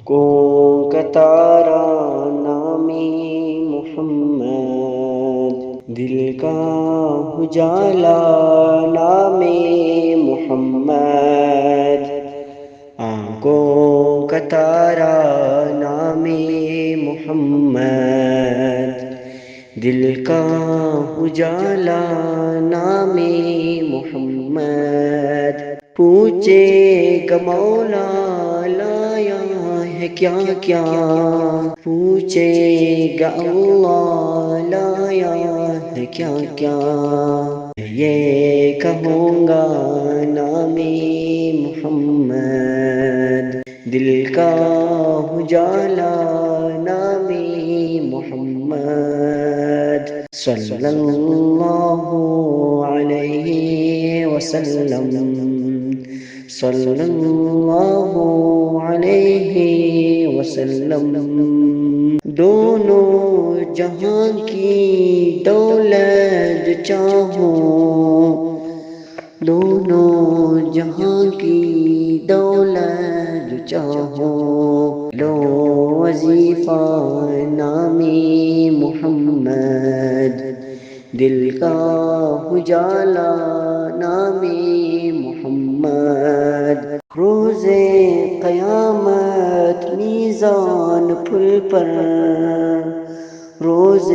آنکھوں کا تارا نام محمد، دل کا اجالا نام محمد، آنکھوں کا تارا نام محمد، دل کا اجالا نام محمد، پوچھے گا مولا لایا ہے کیا کیا، پوچھے گا اللہ لایا ہے کیا کیا، یہ کہوں گا نام محمد، دل کا اجالا نام محمد، صلی اللہ علیہ وسلم، صلی اللہ علیہ وسلم، دونوں جہاں کی دولت چاہوں، دونوں جہاں کی دولت چاہوں، لو وظیفہ نام محمد، دل کا اجالا نام محمد، روز قیامت میزان پل پر، روز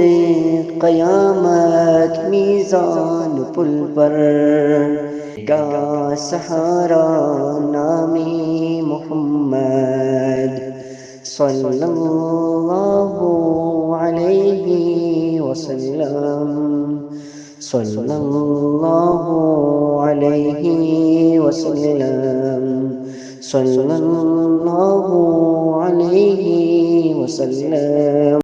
قیامت میزان پل پر، گا سہارا نام محمد، صلی اللہ علیہ وسلم، صلی اللہ علیہ وسلم، صلی اللہ علیہ وسلم۔